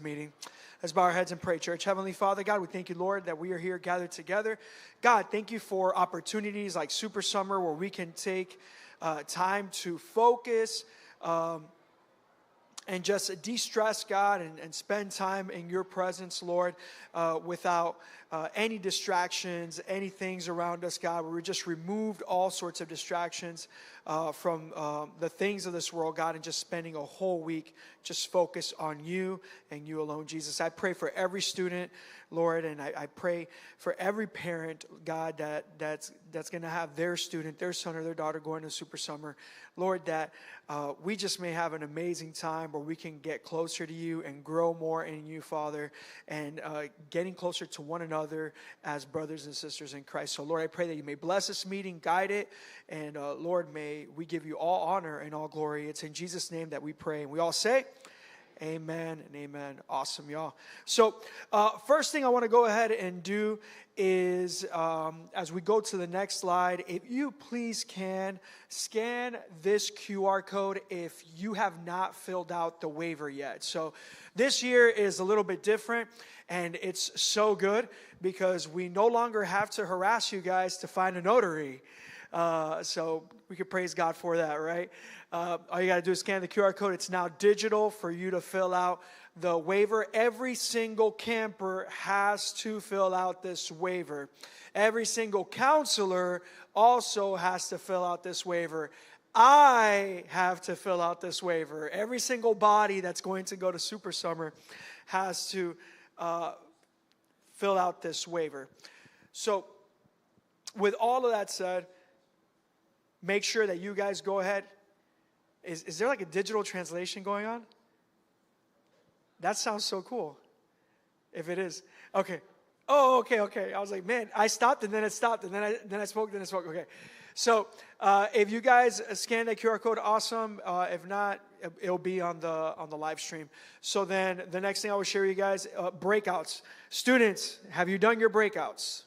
meeting. Let's bow our heads and pray, church. Heavenly Father, God, we thank you, Lord, that we are here gathered together. God, thank you for opportunities like Super Summer where we can take time to focus and just de-stress, God, and spend time in your presence, Lord, without any distractions, any things around us, God, where we just removed all sorts of distractions from the things of this world, God, and just spending a whole week just focus on you and you alone, Jesus. I pray for every student, Lord, and I pray for every parent, God, that's going to have their student, their son or their daughter going to Super Summer. Lord, that we just may have an amazing time where we can get closer to you and grow more in you, Father, and getting closer to one another as brothers and sisters in Christ. So, Lord, I pray that you may bless this meeting, guide it, and Lord, may we give you all honor and all glory. It's in Jesus' name that we pray. And we all say, amen and amen. Awesome, y'all. So first thing I want to go ahead and do is, as we go to the next slide, if you please can scan this QR code if you have not filled out the waiver yet. So this year is a little bit different, and it's so good because we no longer have to harass you guys to find a notary. So we could praise God for that, right? All you got to do is scan the QR code. It's now digital for you to fill out the waiver. Every single camper has to fill out this waiver. Every single counselor also has to fill out this waiver. I have to fill out this waiver. Every single body that's going to go to Super Summer has to fill out this waiver. So with all of that said, make sure that you guys go ahead. Is there like a digital translation going on? That sounds so cool. If it is. Okay. Oh, okay. I was like, man, I stopped and then it stopped and then I spoke. Okay. So if you guys scan that QR code, awesome. If not, it'll be on the live stream. So then the next thing I will share with you guys, breakouts. Students, have you done your breakouts?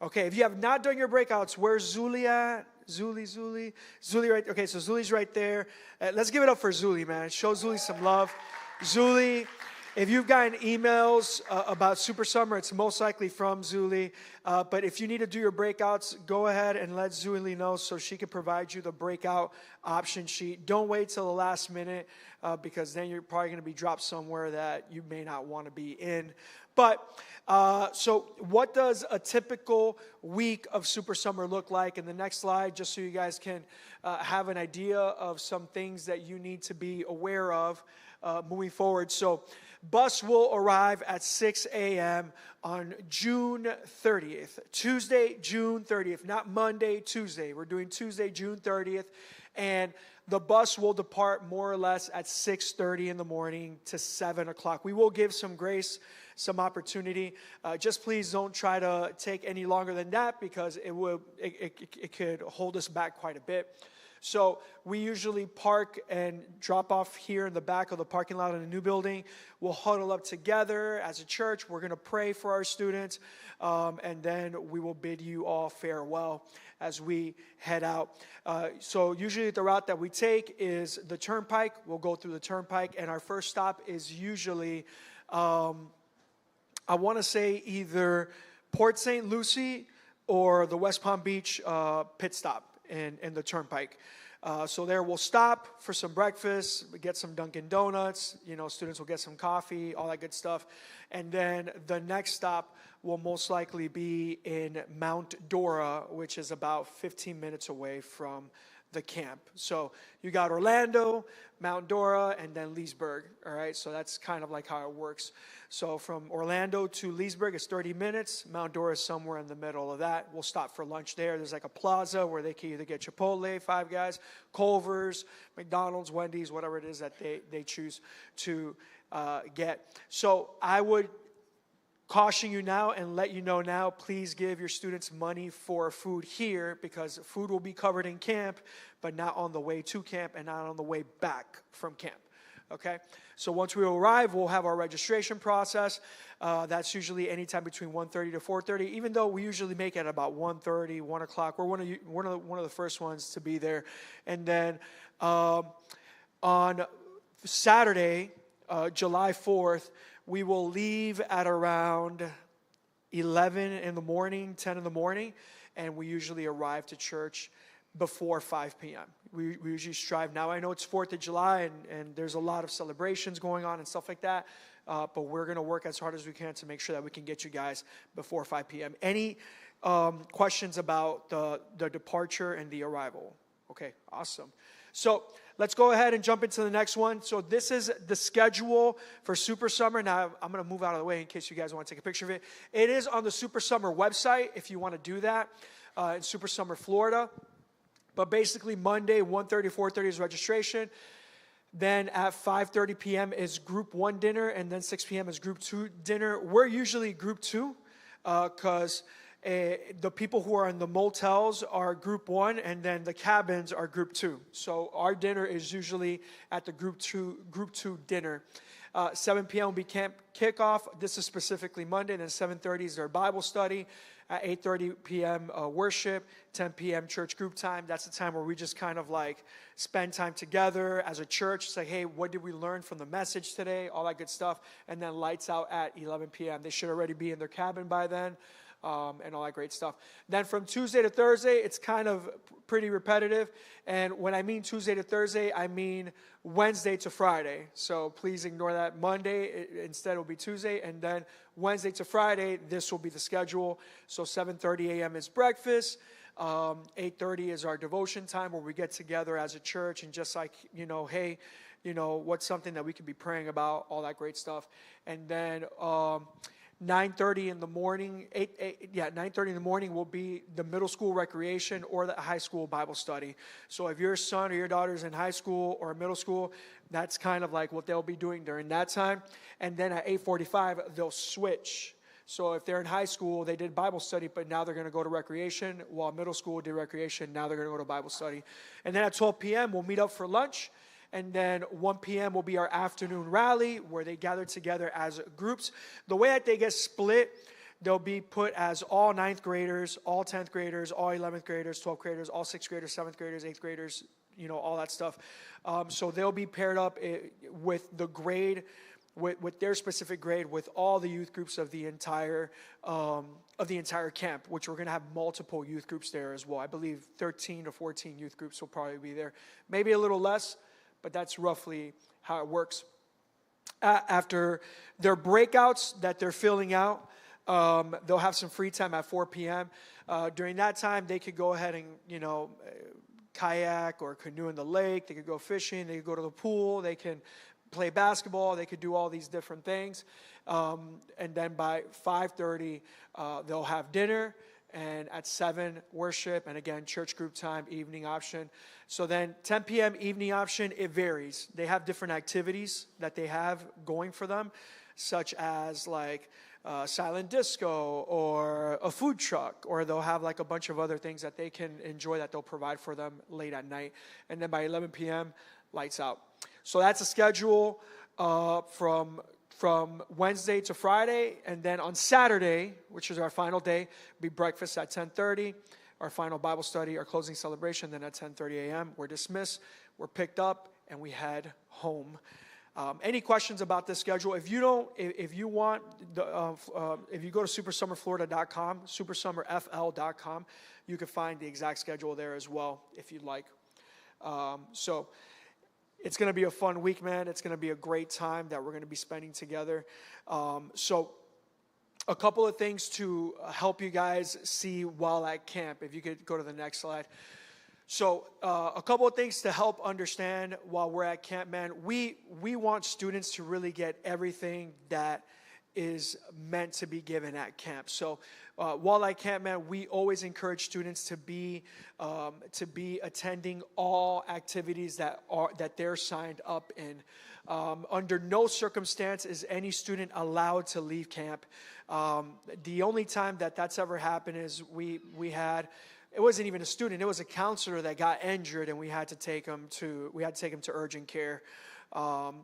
Okay, if you have not done your breakouts, where's Zuli at? Zuli right. Okay, so Zuli's right there. Let's give it up for Zuli, man. Show Zuli some love. Zuli, if you've gotten emails about Super Summer, it's most likely from Zuli. But if you need to do your breakouts, go ahead and let Zuli know so she can provide you the breakout option sheet. Don't wait till the last minute because then you're probably going to be dropped somewhere that you may not want to be in. But so what does a typical week of Super Summer look like? In the next slide, just so you guys can have an idea of some things that you need to be aware of moving forward. So bus will arrive at 6 a.m. on June 30th. Tuesday, June 30th, not Monday, Tuesday. We're doing Tuesday, June 30th. And the bus will depart more or less at 6:30 in the morning to 7 o'clock. We will give some grace, some opportunity. Just please don't try to take any longer than that because it could hold us back quite a bit. So we usually park and drop off here in the back of the parking lot in the new building. We'll huddle up together as a church. We're going to pray for our students, and then we will bid you all farewell as we head out. So usually the route that we take is the Turnpike. We'll go through the Turnpike, and our first stop is usually, I want to say either Port St. Lucie or the West Palm Beach pit stop in the Turnpike. So there we'll stop for some breakfast, get some Dunkin' Donuts, students will get some coffee, all that good stuff. And then the next stop will most likely be in Mount Dora, which is about 15 minutes away from the camp. So you got Orlando, Mount Dora, and then Leesburg, all right? So that's kind of like how it works. So from Orlando to Leesburg is 30 minutes. Mount Dora is somewhere in the middle of that. We'll stop for lunch there. There's like a plaza where they can either get Chipotle, Five Guys, Culver's, McDonald's, Wendy's, whatever it is that they choose to get. So I would caution you now and let you know now, please give your students money for food here because food will be covered in camp, but not on the way to camp and not on the way back from camp. Okay? So once we arrive, we'll have our registration process. That's usually anytime between 1:30 to 4:30, even though we usually make it about 1:30, 1 o'clock. We're one of the first ones to be there. And then on Saturday, July 4th, we will leave at around 11 in the morning, 10 in the morning, and we usually arrive to church before 5 p.m. We usually strive. Now, I know it's 4th of July, and there's a lot of celebrations going on and stuff like that, but we're going to work as hard as we can to make sure that we can get you guys before 5 p.m. Any questions about the departure and the arrival? Okay, awesome. So let's go ahead and jump into the next one. So this is the schedule for Super Summer. Now, I'm going to move out of the way in case you guys want to take a picture of it. It is on the Super Summer website if you want to do that in Super Summer, Florida. But basically, Monday, 1:30, 4:30 is registration. Then at 5:30 p.m. is Group 1 dinner, and then 6 p.m. is Group 2 dinner. We're usually Group 2 because the people who are in the motels are Group 1, and then the cabins are Group 2. So our dinner is usually at the Group 2 dinner. 7 p.m. will be camp kickoff. This is specifically Monday. And then 7:30 is their Bible study. At 8:30 p.m. Worship. 10 p.m. church group time. That's the time where we just kind of like spend time together as a church. Say, hey, what did we learn from the message today? All that good stuff. And then lights out at 11 p.m. They should already be in their cabin by then. And all that great stuff. Then from Tuesday to Thursday, it's kind of pretty repetitive. And when I mean Tuesday to Thursday, I mean Wednesday to Friday. So please ignore that. Monday, instead, will be Tuesday. And then Wednesday to Friday, this will be the schedule. So 7:30 a.m. is breakfast. 8:30 is our devotion time where we get together as a church and just like, hey, what's something that we could be praying about, all that great stuff. And then 9:30 in the morning, 9:30 in the morning will be the middle school recreation or the high school Bible study. So if your son or your daughter's in high school or middle school, that's kind of like what they'll be doing during that time. And then at 8:45, they'll switch. So if they're in high school, they did Bible study, but now they're going to go to recreation, while middle school did recreation, now they're going to go to Bible study. And then at 12 p.m., we'll meet up for lunch. And then 1 p.m. will be our afternoon rally where they gather together as groups. The way that they get split, they'll be put as all 9th graders, all 10th graders, all 11th graders, 12th graders, all 6th graders, 7th graders, 8th graders, all that stuff. So they'll be paired up with the grade, with their specific grade, with all the youth groups of the entire camp, which we're going to have multiple youth groups there as well. I believe 13 to 14 youth groups will probably be there. Maybe a little less, but that's roughly how it works. After their breakouts that they're filling out, they'll have some free time at 4 p.m. During that time, they could go ahead and, kayak or canoe in the lake. They could go fishing. They could go to the pool. They can play basketball. They could do all these different things. And then by 5:30, they'll have dinner. And at 7, worship, and again, church group time, evening option. So then 10 p.m. evening option, it varies. They have different activities that they have going for them, such as like silent disco or a food truck, or they'll have like a bunch of other things that they can enjoy that they'll provide for them late at night. And then by 11 p.m., lights out. So that's a schedule from Wednesday to Friday, and then on Saturday, which is our final day, be breakfast at 10:30, our final Bible study, our closing celebration. Then at 10:30 a.m., we're dismissed, we're picked up, and we head home. Any questions about this schedule? If you go to supersummerflorida.com, supersummerfl.com, you can find the exact schedule there as well if you'd like. So it's going to be a fun week, man. It's going to be a great time that we're going to be spending together. So a couple of things to help you guys see while at camp. If you could go to the next slide. So a couple of things to help understand while we're at camp, man. We want students to really get everything that is meant to be given at camp. So while at camp, man, we always encourage students to be attending all activities that they're signed up in. Under no circumstance is any student allowed to leave camp. The only time that's ever happened is we had. It wasn't even a student; it was a counselor that got injured, and we had to take him to urgent care.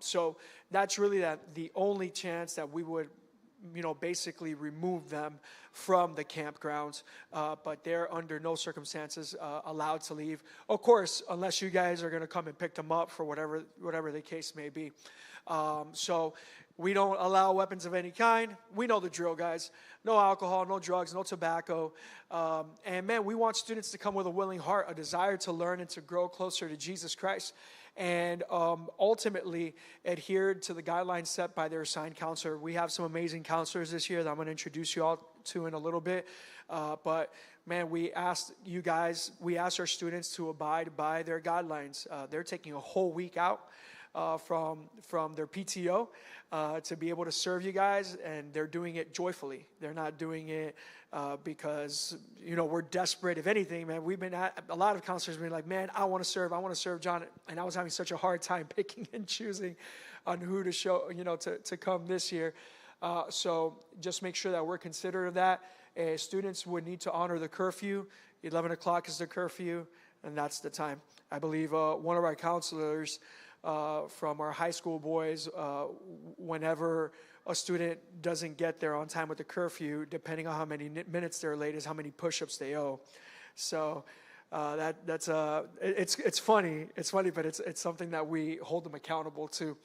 So that's really the only chance that we would basically remove them from the campgrounds, but they're under no circumstances allowed to leave. Of course, unless you guys are going to come and pick them up for whatever the case may be. So we don't allow weapons of any kind. We know the drill, guys. No alcohol, no drugs, no tobacco. And man, we want students to come with a willing heart, a desire to learn and to grow closer to Jesus Christ, and ultimately adhered to the guidelines set by their assigned counselor. We have some amazing counselors this year that I'm going to introduce you all to in a little bit. But man, we asked our students to abide by their guidelines. They're taking a whole week out from their PTO to be able to serve you guys, and they're doing it joyfully. They're not doing it because we're desperate. If anything, man, a lot of counselors have been like, man, I want to serve John, and I was having such a hard time picking and choosing on who to show, to come this year. So just make sure that we're considerate of that. Students would need to honor the curfew. 11 o'clock is the curfew, and that's the time. I believe one of our counselors from our high school boys, whenever a student doesn't get there on time with the curfew, depending on how many minutes they're late, is how many push-ups they owe. So it's funny. It's funny, but it's something that we hold them accountable to.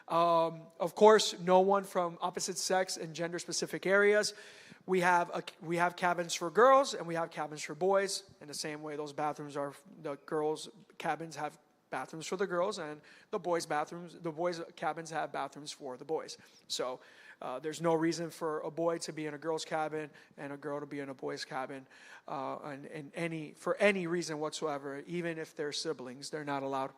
Of course, no one from opposite sex and gender-specific areas. We have cabins for girls and we have cabins for boys. In the same way, the girls' cabins have bathrooms for the girls, and the boys' cabins have bathrooms for the boys. So there's no reason for a boy to be in a girl's cabin and a girl to be in a boy's cabin, for any reason whatsoever. Even if they're siblings, they're not allowed.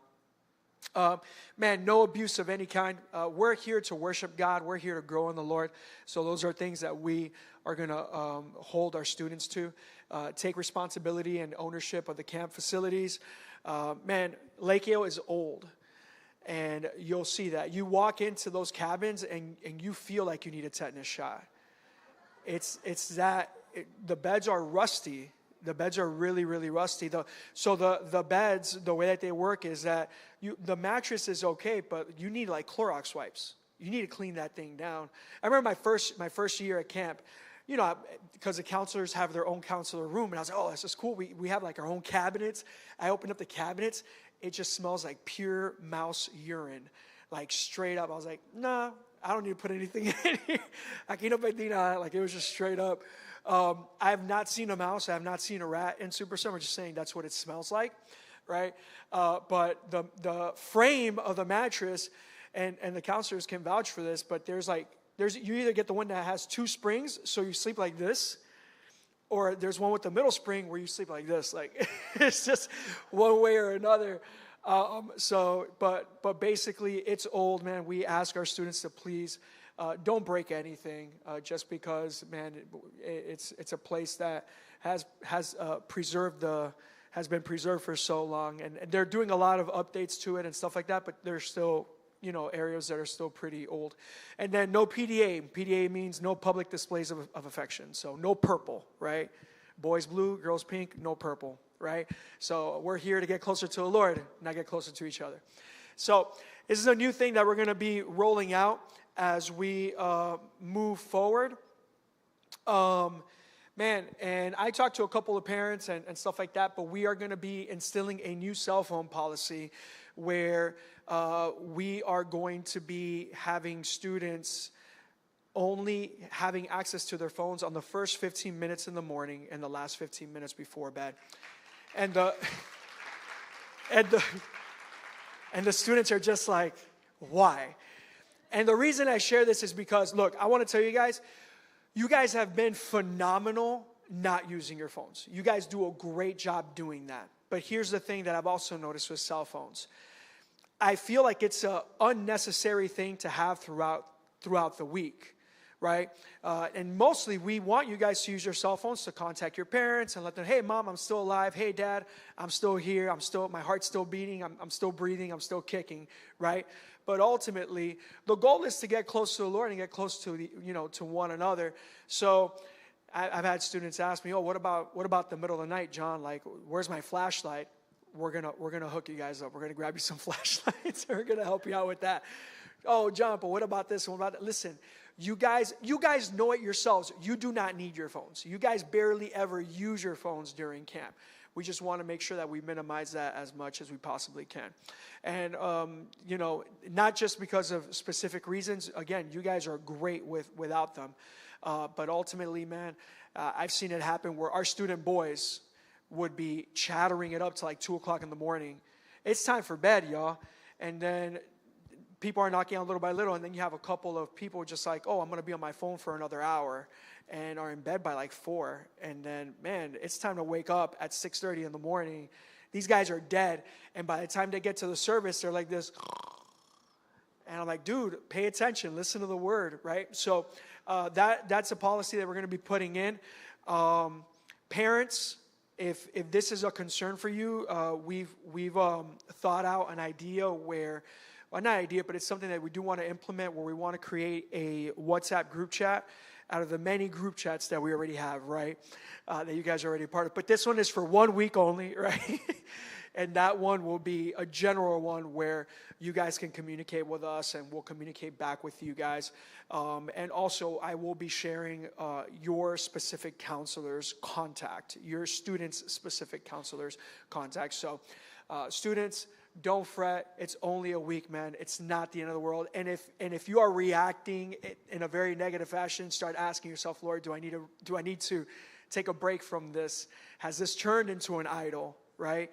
Man, no abuse of any kind. We're here to worship God. We're here to grow in the Lord. So those are things that we are going to hold our students to. Take responsibility and ownership of the camp facilities. Man, Lake Yale is old, and you'll see that. You walk into those cabins, and you feel like you need a tetanus shot. The beds are rusty. The beds are really, really rusty. So the beds, the way that they work is that the mattress is okay, but you need like Clorox wipes. You need to clean that thing down. I remember my first year at camp, because the counselors have their own counselor room, and I was like, oh, this is cool. We have like our own cabinets. I opened up the cabinets. It just smells like pure mouse urine, like straight up. I was like, nah, I don't need to put anything in here. Like it was just straight up. I have not seen a mouse. I have not seen a rat in Super Summer. Just saying that's what it smells like, right? But the frame of the mattress, and the counselors can vouch for this, but you either get the one that has two springs, so you sleep like this, or there's one with the middle spring where you sleep like this. Like it's just one way or another. But basically, it's old, man. We ask our students to please don't break anything, just because, man, it's a place that has been preserved for so long, and they're doing a lot of updates to it and stuff like that. But there's still areas that are still pretty old. And then no PDA. PDA means no public displays of affection. So no purple, right? Boys blue, girls pink, no purple, right? So we're here to get closer to the Lord, not get closer to each other. So this is a new thing that we're going to be rolling out as we move forward. And I talked to a couple of parents and stuff like that, but we are going to be instilling a new cell phone policy where we are going to be having students only having access to their phones on the first 15 minutes in the morning and the last 15 minutes before bed. And the students are just like, why? And the reason I share this is because, look, I want to tell you guys have been phenomenal not using your phones. You guys do a great job doing that. But here's the thing that I've also noticed with cell phones. I feel like it's an unnecessary thing to have throughout the week, right? And mostly we want you guys to use your cell phones to contact your parents and let them, hey, Mom, I'm still alive. Hey, Dad, I'm still here. My heart's still beating. I'm still breathing. I'm still kicking, right? But ultimately, the goal is to get close to the Lord and get close to to one another. So I've had students ask me, oh, what about the middle of the night, John? Like, where's my flashlight? We're gonna hook you guys up. We're gonna grab you some flashlights. We're gonna help you out with that. Oh, John, but what about this? What about that? Listen, you guys know it yourselves. You do not need your phones. You guys barely ever use your phones during camp. We just want to make sure that we minimize that as much as we possibly can. And, not just because of specific reasons. Again, you guys are great without them. But ultimately, man, I've seen it happen where our student boys would be chattering it up to like 2 o'clock in the morning. It's time for bed, y'all. And then people are knocking on little by little, and then you have a couple of people just like, oh, I'm going to be on my phone for another hour, and are in bed by like 4. And then, man, it's time to wake up at 6:30 in the morning. These guys are dead, and by the time they get to the service, they're like this. And I'm like, dude, pay attention, listen to the word, right? So that's a policy that we're going to be putting in. Parents, if this is a concern for you, we've thought out an idea where, well, not idea, but it's something that we do want to implement, where we want to create a WhatsApp group chat out of the many group chats that we already have, right? That you guys are already a part of. But this one is for 1 week only, right? And that one will be a general one where you guys can communicate with us, and we'll communicate back with you guys. And also, I will be sharing your specific counselor's contact, your students' specific counselor's contact. So, students, don't fret. It's only a week, man. It's not the end of the world. And if you are reacting in a very negative fashion, start asking yourself, Lord, do I need to take a break from this? Has this turned into an idol, right?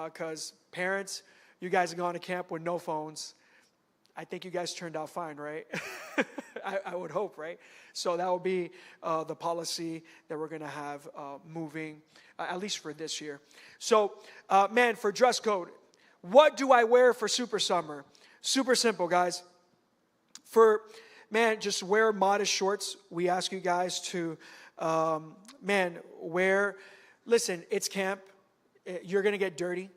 Because parents, you guys have gone to camp with no phones. I think you guys turned out fine, right? I would hope, right? So that will be the policy that we're going to have moving, at least for this year. So, man, for dress code, what do I wear for Super Summer? Super simple, guys. Just wear modest shorts. We ask you guys to, wear, listen, it's camp. You're going to get dirty.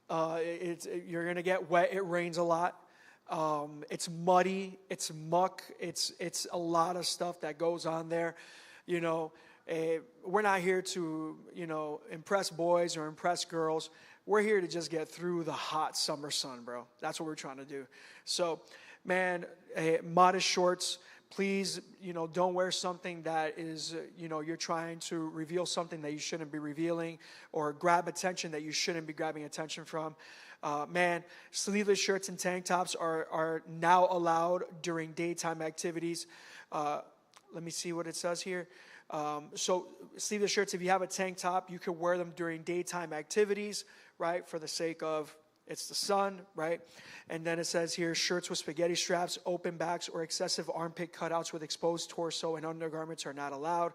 You're going to get wet. It rains a lot. It's muddy. It's muck. It's a lot of stuff that goes on there. We're not here to, impress boys or impress girls. We're here to just get through the hot summer sun, bro. That's what we're trying to do. So, man, modest shorts. Please, don't wear something that is, you're trying to reveal something that you shouldn't be revealing, or grab attention that you shouldn't be grabbing attention from. Sleeveless shirts and tank tops are now allowed during daytime activities. Let me see what it says here. So sleeveless shirts, if you have a tank top, you can wear them during daytime activities, right, for the sake of it's the sun, right? And then it says here, shirts with spaghetti straps, open backs, or excessive armpit cutouts with exposed torso and undergarments are not allowed.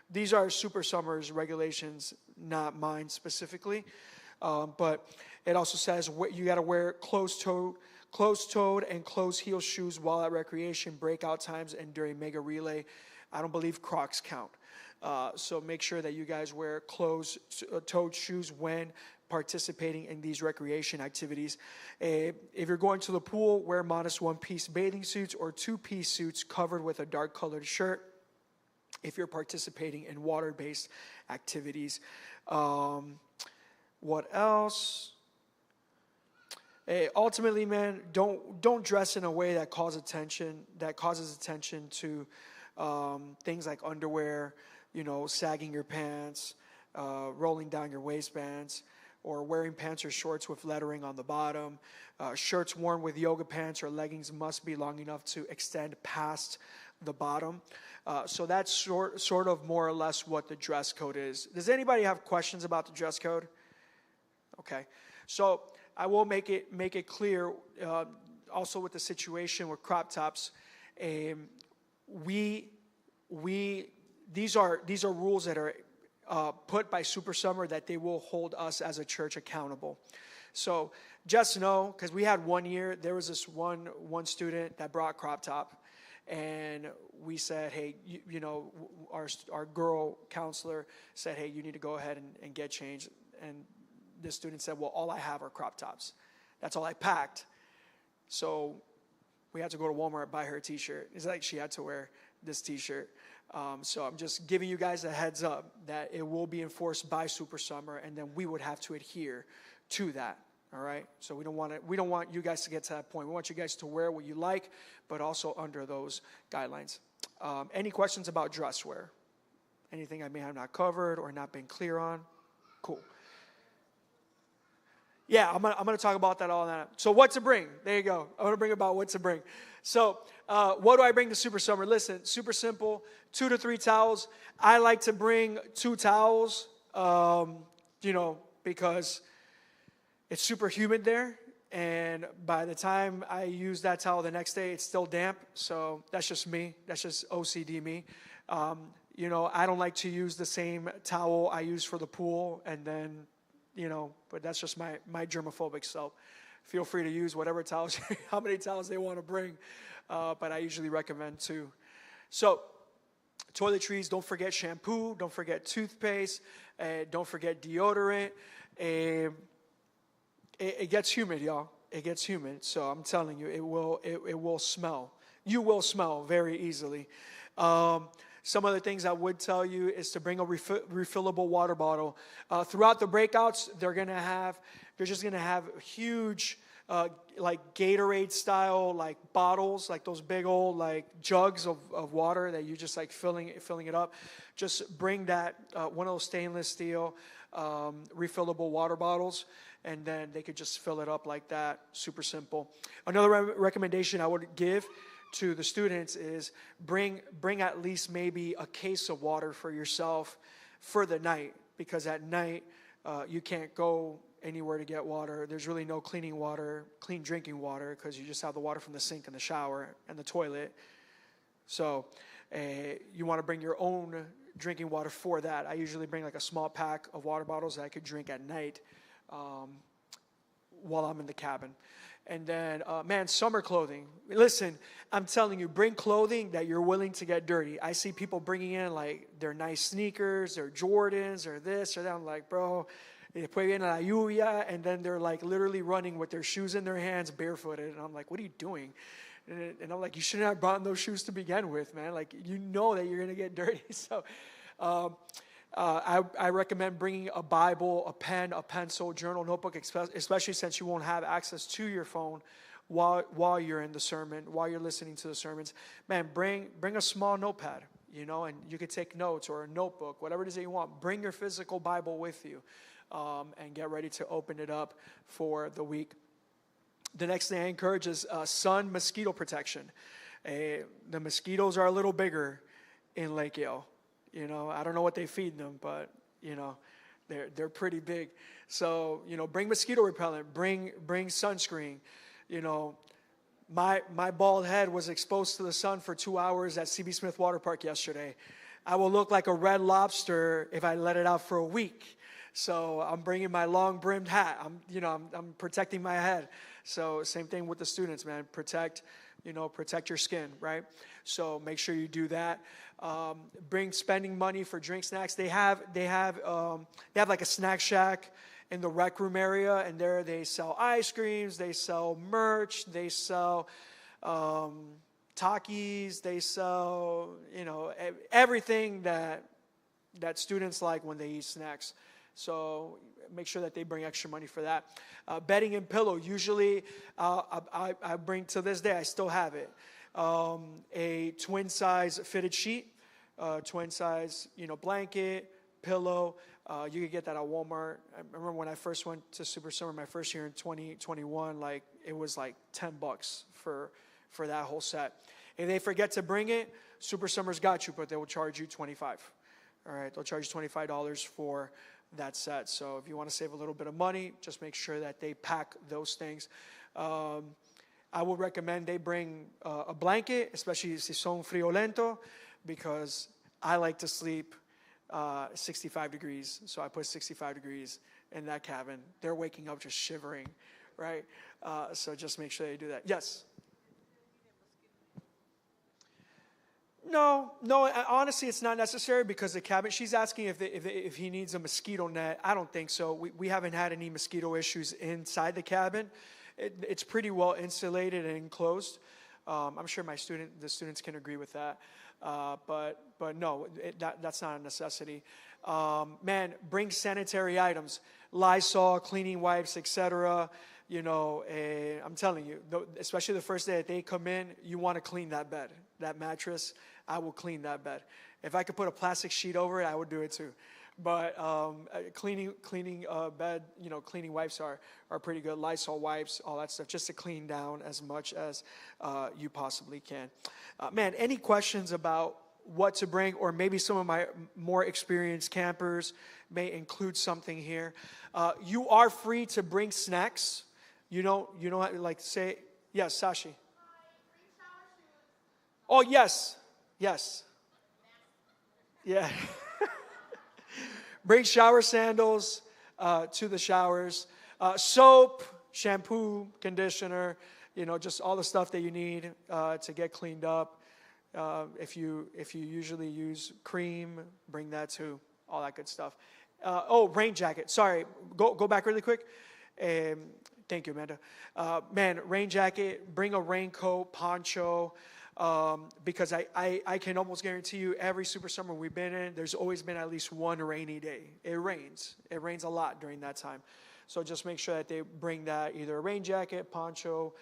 These are Super Summer's regulations, not mine specifically. But it also says you got to wear closed-toed and closed-heel shoes while at recreation, breakout times, and during mega relay. I don't believe Crocs count. So make sure that you guys wear closed-toed shoes when participating in these recreation activities. If you're going to the pool, wear modest one-piece bathing suits or two-piece suits covered with a dark-colored shirt if you're participating in water-based activities. What else? Ultimately, man, don't dress in a way that causes attention to things like underwear, sagging your pants, rolling down your waistbands, or wearing pants or shorts with lettering on the bottom. Shirts worn with yoga pants or leggings must be long enough to extend past the bottom. So that's sort of more or less what the dress code is. Does anybody have questions about the dress code? Okay. So I will make it clear, also with the situation with crop tops, these are rules that are put by Super Summer that they will hold us as a church accountable. So just know, because we had 1 year, there was this one student that brought crop top, and we said, hey, our girl counselor said, hey, you need to go ahead and get changed. And this student said, well, all I have are crop tops. That's all I packed. So we had to go to Walmart and buy her a t-shirt. It's like she had to wear this t-shirt. So I'm just giving you guys a heads up that it will be enforced by Super Summer, and then we would have to adhere to that, All right, so we don't want you guys to get to that point. We want you guys to wear what you like, but also under those guidelines. Any questions about dress wear? Anything I may have not covered or not been clear on? Cool. Yeah, I'm gonna talk about that all that. So what to bring? There you go. I want to bring about what to bring. So what do I bring to Super Summer? Listen, super simple. 2 to 3 towels. I like to bring 2 towels. Because it's super humid there, and by the time I use that towel the next day, it's still damp. So that's just me. That's just OCD me. I don't like to use the same towel I use for the pool, and then, but that's just my germophobic self. Feel free to use whatever towels, how many towels they want to bring, but I usually recommend 2. So toiletries, don't forget shampoo, don't forget toothpaste, don't forget deodorant. It gets humid, y'all. It gets humid. So I'm telling you, it will smell. You will smell very easily. Some other things I would tell you is to bring a refillable water bottle. Throughout the breakouts, they're just gonna have huge, like Gatorade style, like bottles, like those big old like jugs of water that you just like filling it up. Just bring that one of those stainless steel refillable water bottles, and then they could just fill it up like that. Super simple. Another recommendation I would give to the students is bring at least maybe a case of water for yourself for the night, because at night you can't go anywhere to get water. There's really no clean drinking water, because you just have the water from the sink and the shower and the toilet. So you want to bring your own drinking water for that. I usually bring like a small pack of water bottles that I could drink at night while I'm in the cabin. And then, summer clothing. Listen, I'm telling you, bring clothing that you're willing to get dirty. I see people bringing in like their nice sneakers, their Jordans, or this or that. I'm like, bro, después viene la lluvia, and then they're like literally running with their shoes in their hands, barefooted. And I'm like, what are you doing? And I'm like, you shouldn't have brought those shoes to begin with, man. Like, you know that you're going to get dirty. So I recommend bringing a Bible, a pen, a pencil, journal, notebook, especially since you won't have access to your phone while you're in the sermon, while you're listening to the sermons. Man, bring a small notepad, and you could take notes, or a notebook, whatever it is that you want. Bring your physical Bible with you, and get ready to open it up for the week. The next thing I encourage is sun mosquito protection. The mosquitoes are a little bigger in Lake Yale. I don't know what they feed them, but they're pretty big. So bring mosquito repellent, bring sunscreen. My bald head was exposed to the sun for 2 hours at CB Smith Water Park yesterday. I will look like a red lobster if I let it out for a week. So I'm bringing my long brimmed hat. I'm protecting my head. So same thing with the students, man. Protect your skin, right? So make sure you do that. Bring spending money for drink snacks. They have like a snack shack in the rec room area, and there they sell ice creams, they sell merch, they sell Takis, they sell everything that students like when they eat snacks. So make sure that they bring extra money for that. Bedding and pillow. Usually, I bring, to this day, I still have it, a twin size fitted sheet, twin size, blanket, pillow. You could get that at Walmart. I remember when I first went to Super Summer, my first year in 2021, like it was like $10 for that whole set. If they forget to bring it, Super Summer's got you, but they will charge you $25. All right, they'll charge you $25 for that set. So if you want to save a little bit of money, just make sure that they pack those things. I would recommend they bring a blanket, especially si son friolento, because I like to sleep 65 degrees. So I put 65 degrees in that cabin. They're waking up just shivering, right? So just make sure they do that. Yes? No, honestly, it's not necessary, because the cabin, she's asking if he needs a mosquito net. I don't think so. We haven't had any mosquito issues inside the cabin. It's pretty well insulated and enclosed. I'm sure the students can agree with that. But no, that's not a necessity. Man, bring sanitary items, Lysol, cleaning wipes, etc. I'm telling you, especially the first day that they come in, you want to clean that bed, that mattress. I will clean that bed. If I could put a plastic sheet over it, I would do it too. But cleaning bed, cleaning wipes are pretty good. Lysol wipes, all that stuff, just to clean down as much as you possibly can. Man, any questions about what to bring, or maybe some of my more experienced campers may include something here. You are free to bring snacks. You don't have to say, yes, Sashi. Oh, yes. Yeah. Bring shower sandals to the showers. Soap, shampoo, conditioner, just all the stuff that you need to get cleaned up. If you usually use cream, bring that too. All that good stuff. Rain jacket. Sorry, go back really quick. Thank you, Amanda. Man, rain jacket. Bring a raincoat, poncho. Because I can almost guarantee you every super summer we've been in, there's always been at least one rainy day. It rains a lot during that time. So just make sure that they bring that, either a rain jacket, poncho,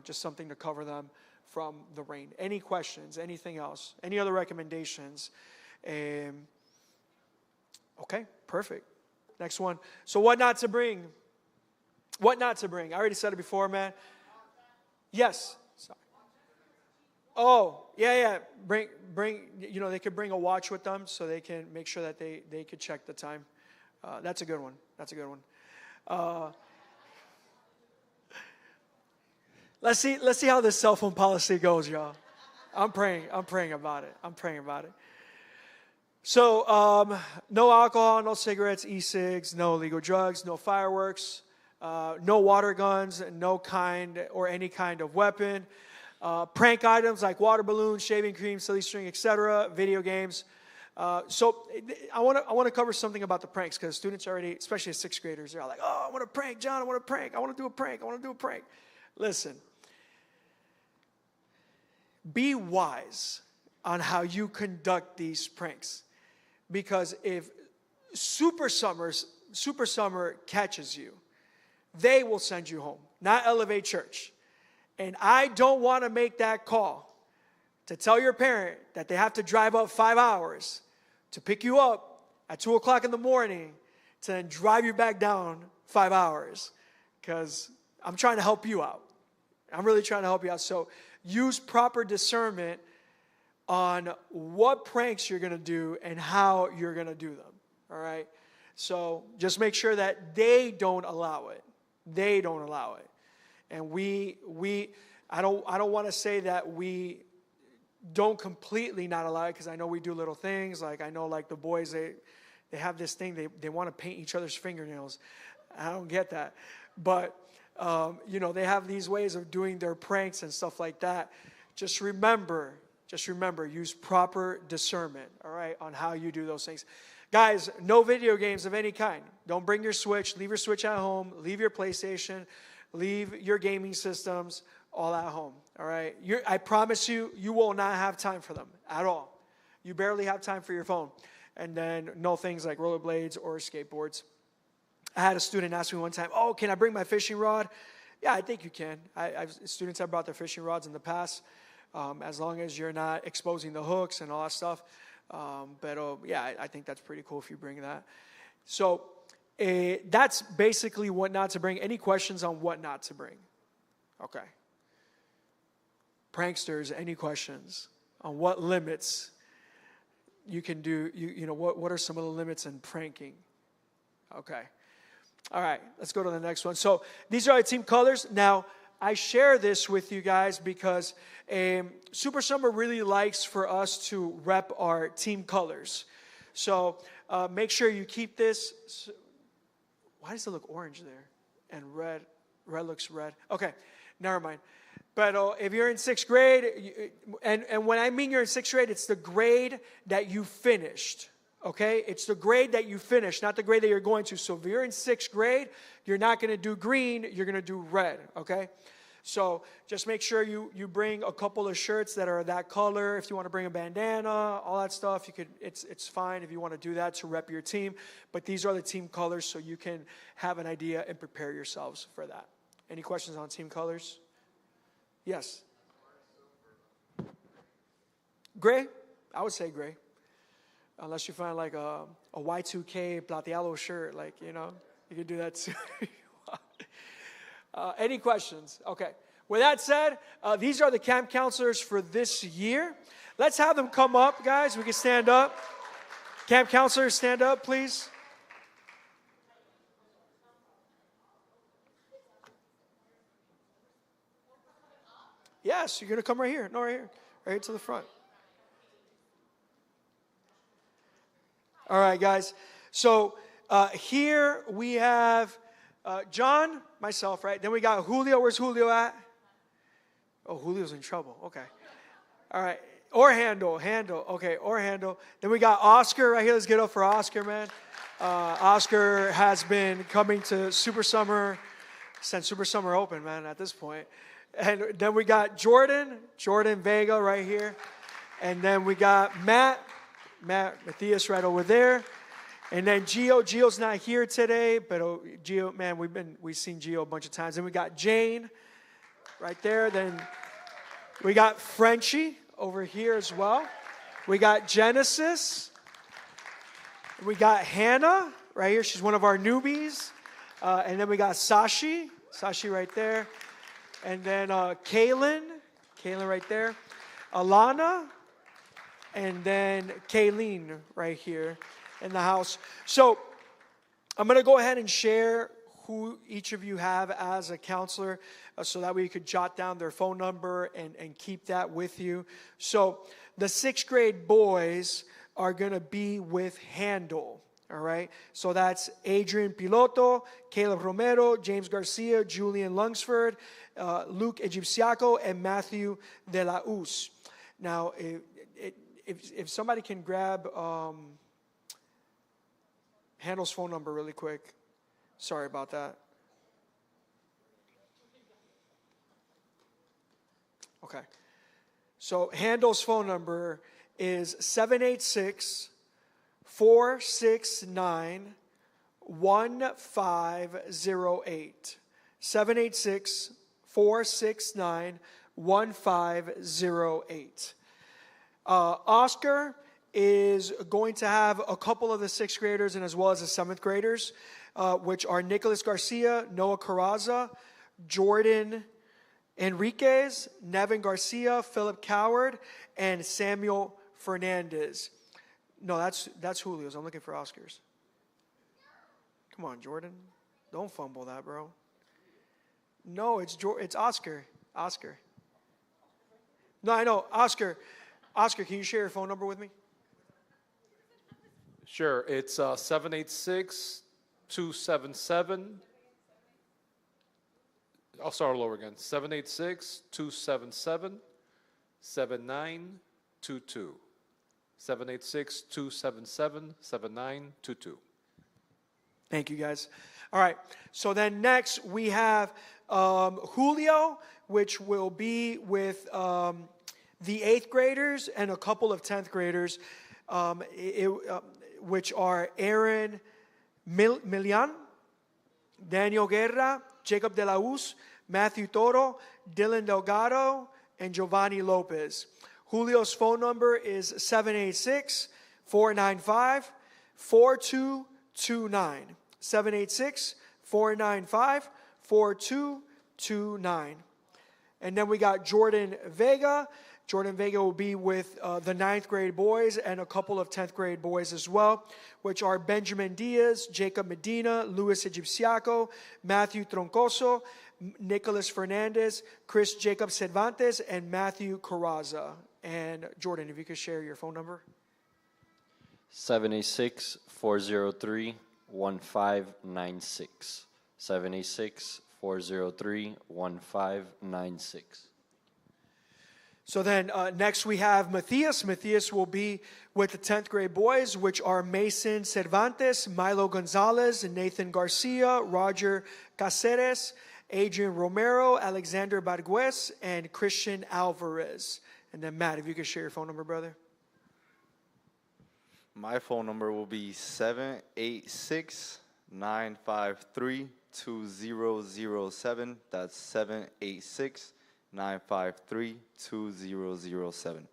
just something to cover them from the rain. Any questions, anything else, any other recommendations? Okay, perfect. Next one. So what not to bring? What not to bring? I already said it before, man. Yes. Sorry. Oh, yeah. Bring. They could bring a watch with them so they can make sure that they could check the time. That's a good one. Let's see how this cell phone policy goes, y'all. I'm praying about it. So, no alcohol, no cigarettes, e-cigs, no illegal drugs, no fireworks, no water guns, no kind or any kind of weapon. Prank items like water balloons, shaving cream, silly string, etc. Video games. So I want to cover something about the pranks, because students already, especially sixth graders, they're all like, "Oh, I want to prank, John. I want to prank. I want to do a prank. Listen, be wise on how you conduct these pranks, because if Super Summer catches you, they will send you home, not Elevate Church. And I don't want to make that call to tell your parent that they have to drive up 5 hours to pick you up at 2 o'clock in the morning to then drive you back down 5 hours, because I'm trying to help you out. I'm really trying to help you out. So use proper discernment on what pranks you're going to do and how you're going to do them. All right? So just make sure that they don't allow it. And I don't want to say that we don't completely not allow it, because I know we do little things. Like, I know, like, the boys, they have this thing, they want to paint each other's fingernails. I don't get that. But, they have these ways of doing their pranks and stuff like that. Just remember, use proper discernment, all right, on how you do those things. Guys, no video games of any kind. Don't bring your Switch. Leave your Switch at home. Leave your PlayStation. Leave your gaming systems all at home, all right? I promise you, you will not have time for them at all. You barely have time for your phone. And then no things like rollerblades or skateboards. I had a student ask me one time, "Oh, can I bring my fishing rod?" Yeah, I think you can. Students have brought their fishing rods in the past, as long as you're not exposing the hooks and all that stuff. I think that's pretty cool if you bring that. So that's basically what not to bring. Any questions on what not to bring? Okay. Pranksters, any questions on what limits you can do? What are some of the limits in pranking? Okay. All right, let's go to the next one. So these are our team colors. Now, I share this with you guys because Super Summer really likes for us to rep our team colors. So make sure you keep this. Why does it look orange there? And red looks red. Okay, never mind. But if you're in 6th grade, and when I mean you're in 6th grade, it's the grade that you finished. Okay? It's the grade that you finished, not the grade that you're going to. So if you're in 6th grade, you're not going to do green, you're going to do red. Okay? So just make sure you bring a couple of shirts that are that color. If you want to bring a bandana, all that stuff, you could. It's fine if you want to do that to rep your team. But these are the team colors, so you can have an idea and prepare yourselves for that. Any questions on team colors? Yes. Gray? I would say gray. Unless you find like a Y2K plateado shirt, like, you know, you could do that too. Any questions? Okay. With that said, these are the camp counselors for this year. Let's have them come up, guys. We can stand up. Camp counselors, stand up, please. Yes, you're going to come right here. No, right here. Right here to the front. All right, guys. So here we have John, myself, right? Then we got Julio. Where's Julio at? Oh, Julio's in trouble. Okay. All right. Or Handle. Okay, or Handle. Then we got Oscar right here. Let's get up for Oscar, man. Oscar has been coming to Super Summer since Super Summer opened, man, at this point. And then we got Jordan Vega right here. And then we got Matt Matthias right over there. And then Gio's not here today, but Gio, man, we've seen Gio a bunch of times. Then we got Jane right there. Then we got Frenchie over here as well. We got Genesis. We got Hannah right here. She's one of our newbies. And then we got Sashi right there. And then Kaylin right there. Alana. And then Kayleen right here in the house. So I'm going to go ahead and share who each of you have as a counselor so that way you could jot down their phone number and keep that with you. So the 6th grade boys are going to be with Handle. All right. So that's Adrian Piloto, Caleb Romero, James Garcia, Julian Lungsford, Luke Egipciaco, and Matthew De La Uz. Now, if somebody can grab Handle's phone number really quick. Sorry about that. Okay. So Handle's phone number is 786-469-1508. 786-469-1508. Oscar is going to have a couple of the 6th graders and as well as the 7th graders, which are Nicholas Garcia, Noah Carraza, Jordan Enriquez, Nevin Garcia, Philip Coward, and Samuel Fernandez. No, that's Julio's. I'm looking for Oscar's. Come on, Jordan. Don't fumble that, bro. No, it's Oscar. Oscar. No, I know. Oscar, can you share your phone number with me? Sure. It's 786-277. I'll start all over again. 786-277-7922. 786-277-7922. Thank you, guys. All right. So then next we have Julio, which will be with the 8th graders and a couple of 10th graders, which are Aaron Milian, Daniel Guerra, Jacob De La Uz, Matthew Toro, Dylan Delgado, and Giovanni Lopez. Julio's phone number is 786-495-4229. 786-495-4229. And then we got Jordan Vega. Jordan Vega will be with the 9th grade boys and a couple of 10th grade boys as well, which are Benjamin Diaz, Jacob Medina, Luis Egipciaco, Matthew Troncoso, Nicholas Fernandez, Chris Jacob Cervantes, and Matthew Carraza. And Jordan, if you could share your phone number. 786-403-1596. 786-403-1596. So then next we have Matthias. Matthias will be with the 10th grade boys, which are Mason Cervantes, Milo Gonzalez, Nathan Garcia, Roger Caceres, Adrian Romero, Alexander Barguez, and Christian Alvarez. And then Matt, if you could share your phone number, brother. My phone number will be 786-953-2007. That's 786-953-2007.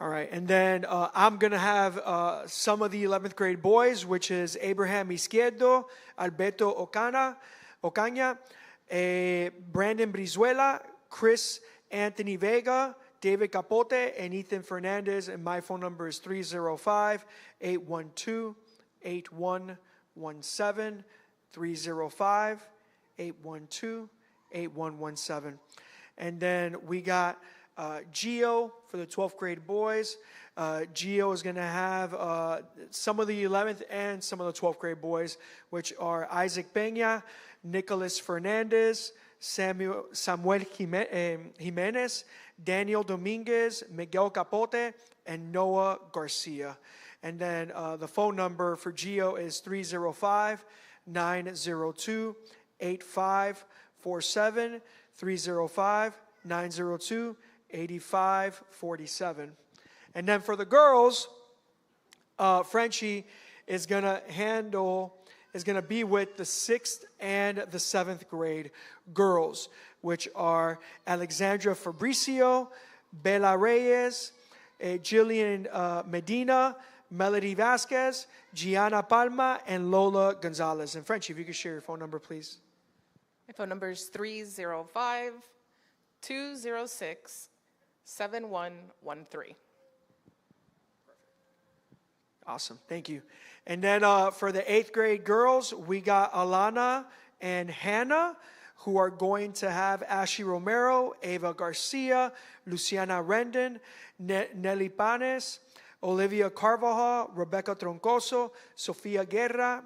All right, and then I'm going to have some of the 11th grade boys, which is Abraham Izquierdo, Alberto Ocaña, Brandon Brizuela, Chris Anthony Vega, David Capote, and Ethan Fernandez. And my phone number is 305-812-8117, 305-812-8117. And then we got Gio for the 12th grade boys. Gio is going to have some of the 11th and some of the 12th grade boys, which are Isaac Peña, Nicholas Fernandez, Samuel Jimenez, Daniel Dominguez, Miguel Capote, and Noah Garcia. And then the phone number for Gio is 305-902-8547, 305-902-8547. And then for the girls, Frenchie is going to be with the 6th and the 7th grade girls, which are Alexandra Fabricio, Bella Reyes, Jillian Medina, Melody Vasquez, Gianna Palma, and Lola Gonzalez. And Frenchie, if you could share your phone number, please. My phone number is 305-206-7113. Awesome. Thank you. And then for the 8th grade girls, we got Alana and Hannah, who are going to have Ashley Romero, Ava Garcia, Luciana Rendon, Nelly Panes, Olivia Carvajal, Rebecca Troncoso, Sofia Guerra,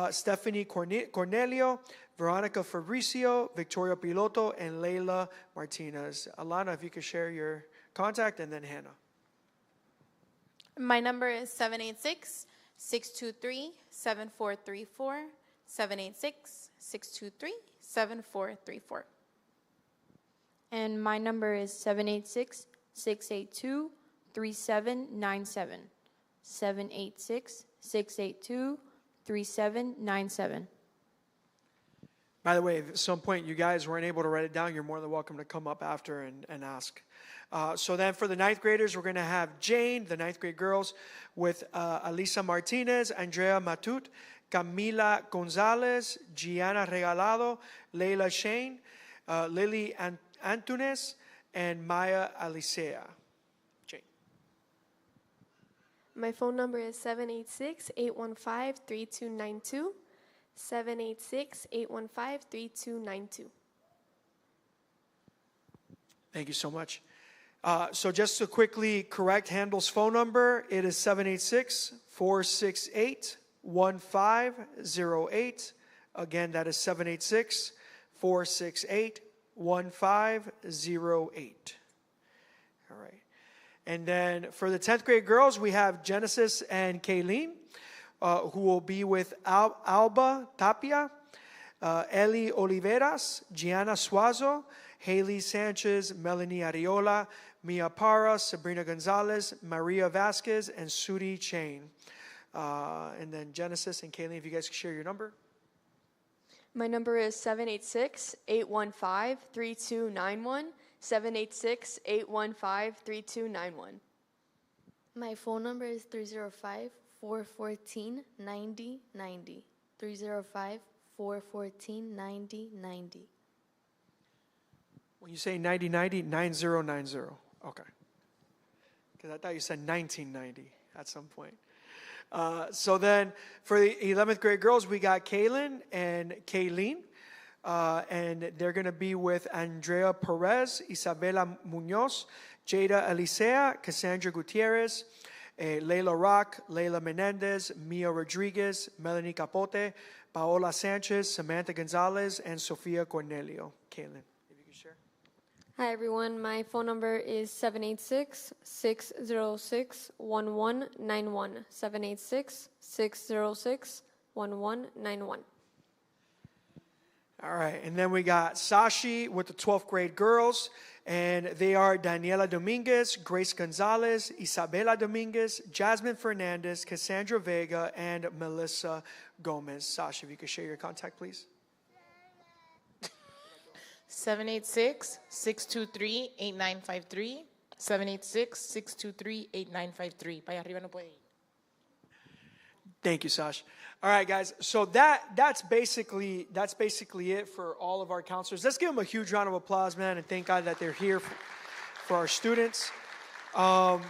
Stephanie Cornelio, Veronica Fabricio, Victoria Piloto, and Leila Martinez. Alana, if you could share your contact, and then Hannah. My number is 786-623-7434, 786-623-7434. And my number is 786-682-3797, 786-682-3797. By the way, if at some point you guys weren't able to write it down, you're more than welcome to come up after and ask. So then for the 9th graders, we're going to have Jane, the 9th grade girls, with Alisa Martinez, Andrea Matut, Camila Gonzalez, Gianna Regalado, Leila Shane, Lily Antunes, and Maya Alicea. Jane. My phone number is 786-815-3292, 786-815-3292. Thank you so much. So just to quickly correct Handel's phone number, it is 786-468-1508. Again, that is 786-468-1508. All right. And then for the 10th grade girls, we have Genesis and Kayleen, who will be with Alba Tapia, Eli Oliveras, Gianna Suazo, Haley Sanchez, Melanie Ariola, Mia Parra, Sabrina Gonzalez, Maria Vasquez, and Sudi Chain. And then Genesis and Kayleen, if you guys could share your number. My number is 786-815-3291, 786-815-3291. My phone number is 305-414-9090, 305-414-9090. When you say 9090, 9090. Okay. Because I thought you said 1990 at some point. So then for the 11th grade girls, we got Kaylin and Kayleen. And they're going to be with Andrea Perez, Isabela Munoz, Jada Alicea, Cassandra Gutierrez, Layla Rock, Layla Menendez, Mia Rodriguez, Melanie Capote, Paola Sanchez, Samantha Gonzalez, and Sofia Cornelio. Kaylin, if you can share. Hi, everyone. My phone number is 786-606-1191, 786-606-1191. All right, and then we got Sashi with the 12th grade girls, and they are Daniela Dominguez, Grace Gonzalez, Isabela Dominguez, Jasmine Fernandez, Cassandra Vega, and Melissa Gomez. Sashi, if you could share your contact, please. 786-623-8953. 786-623-8953. Para allá arriba no puede ir. Thank you, Sash. All right, guys. So that's basically it for all of our counselors. Let's give them a huge round of applause, man, and thank God that they're here for our students. Let's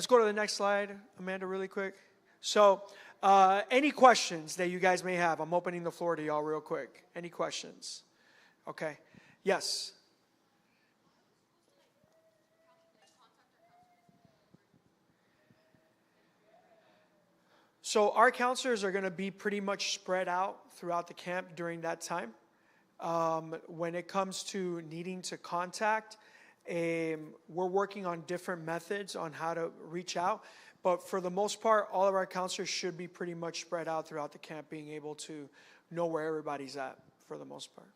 go to the next slide, Amanda, really quick. So, any questions that you guys may have? I'm opening the floor to y'all real quick. Any questions? Okay. Yes. So our counselors are going to be pretty much spread out throughout the camp during that time. When it comes to needing to contact, we're working on different methods on how to reach out. But for the most part, all of our counselors should be pretty much spread out throughout the camp, being able to know where everybody's at for the most part.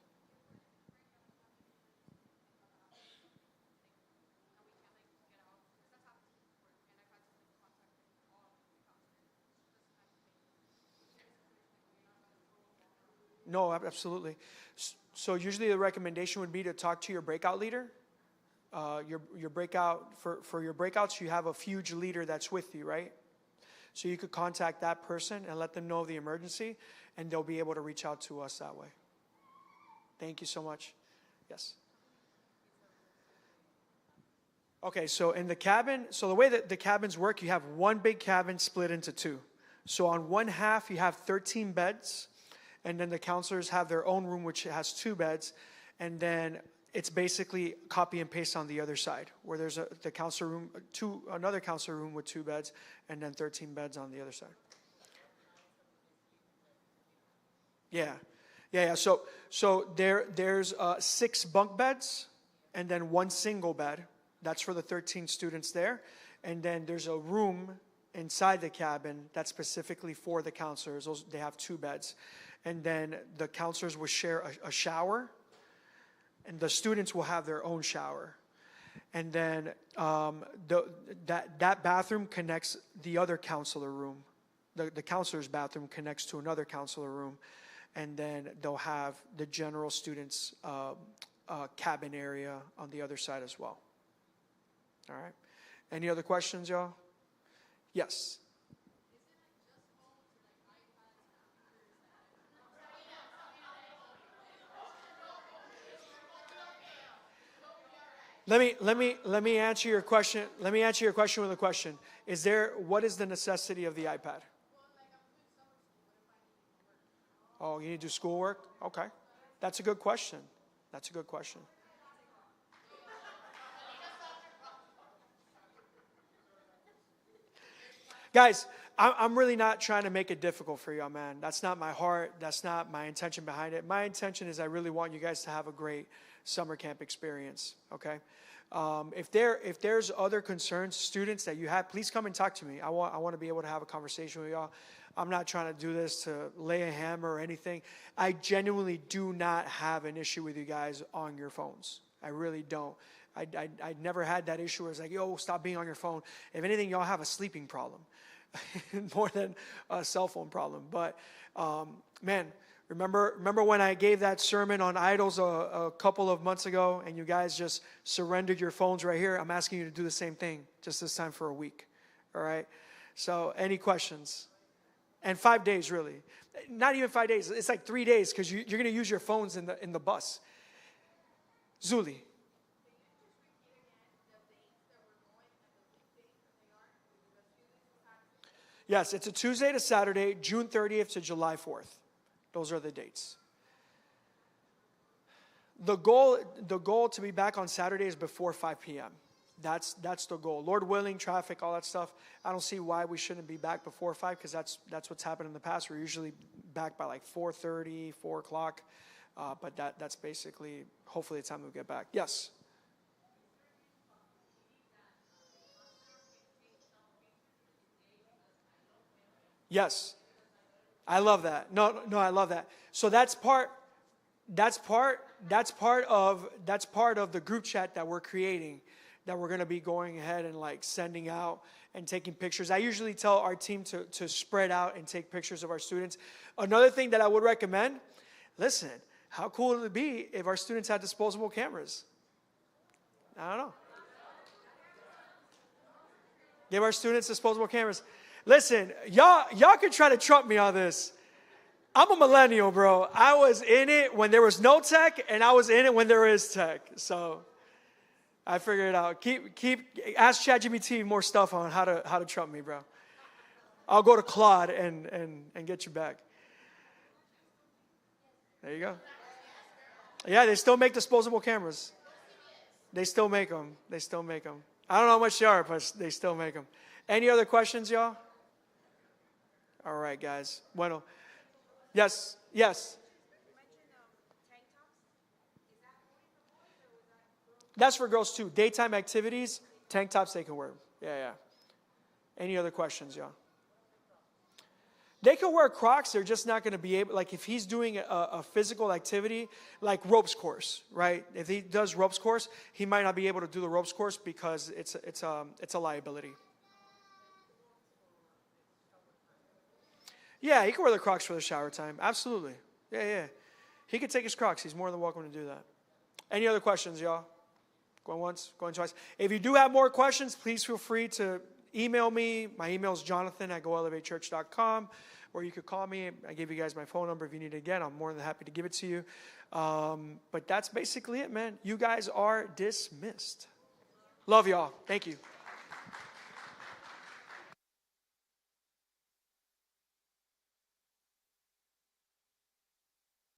No, absolutely. So usually the recommendation would be to talk to your breakout leader. Your breakout, for your breakouts, you have a huge leader that's with you, right? So you could contact that person and let them know of the emergency, and they'll be able to reach out to us that way. Thank you so much. Yes. Okay, so in the cabin, so the way that the cabins work, you have one big cabin split into two. So on one half, you have 13 beds. And then the counselors have their own room, which has 2 beds. And then it's basically copy and paste on the other side, where there's the counselor room, another counselor room with 2 beds, and then 13 beds on the other side. Yeah. So there's 6 bunk beds, and then 1 single bed. That's for the 13 students there. And then there's a room inside the cabin that's specifically for the counselors. They have 2 beds. And then the counselors will share a shower, and the students will have their own shower. And then that bathroom connects the other counselor room. The counselor's bathroom connects to another counselor room. And then they'll have the general students' cabin area on the other side as well. All right. Any other questions, y'all? Yes. Let me answer your question. Let me answer your question with a question. What is the necessity of the iPad? Oh, you need to do schoolwork? Okay. That's a good question. Guys, I'm really not trying to make it difficult for y'all, man. That's not my heart. That's not my intention behind it. My intention is I really want you guys to have a great summer camp experience, okay? If there's other concerns, students, that you have, please come and talk to me. I want to be able to have a conversation with y'all. I'm not trying to do this to lay a hammer or anything. I genuinely do not have an issue with you guys on your phones. I really don't. I never had that issue where it's like, yo, stop being on your phone. If anything, y'all have a sleeping problem more than a cell phone problem. But, man, remember when I gave that sermon on idols a couple of months ago, and you guys just surrendered your phones right here? I'm asking you to do the same thing, just this time for a week, all right? So any questions? And 5 days, really. Not even 5 days. It's like 3 days, because you're going to use your phones in the bus. Zuli. Yes, it's a Tuesday to Saturday, June 30th to July 4th. Those are the dates. The goal to be back on Saturday is before 5 p.m. That's the goal. Lord willing, traffic, all that stuff. I don't see why we shouldn't be back before 5, because that's what's happened in the past. We're usually back by like 4:30, 4 o'clock. But that's basically, hopefully, the time we'll get back. Yes. Yes. I love that. No, I love that. So that's part of the group chat that we're creating, that we're going to be going ahead and like sending out and taking pictures. I usually tell our team to spread out and take pictures of our students. Another thing that I would recommend, listen, how cool would it be if our students had disposable cameras? I don't know. Give our students disposable cameras. Listen, y'all can try to trump me on this. I'm a millennial, bro. I was in it when there was no tech, and I was in it when there is tech. So I figured it out. Ask ChatGPT more stuff on how to trump me, bro. I'll go to Claude and get you back. There you go. Yeah, they still make disposable cameras. They still make them. I don't know how much they are, but they still make them. Any other questions, y'all? All right, guys. Bueno. Yes. That's for girls too. Daytime activities, tank tops they can wear. Yeah. Any other questions, y'all? They can wear Crocs. They're just not going to be able, like if he's doing a physical activity, like ropes course, right? If he does ropes course, he might not be able to do the ropes course because it's a liability. Yeah, he can wear the Crocs for the shower time. Absolutely. Yeah. He could take his Crocs. He's more than welcome to do that. Any other questions, y'all? Going once, going twice. If you do have more questions, please feel free to email me. My email is jonathan@goelevatechurch.com, or you could call me. I gave you guys my phone number if you need it again. I'm more than happy to give it to you. But that's basically it, man. You guys are dismissed. Love y'all. Thank you.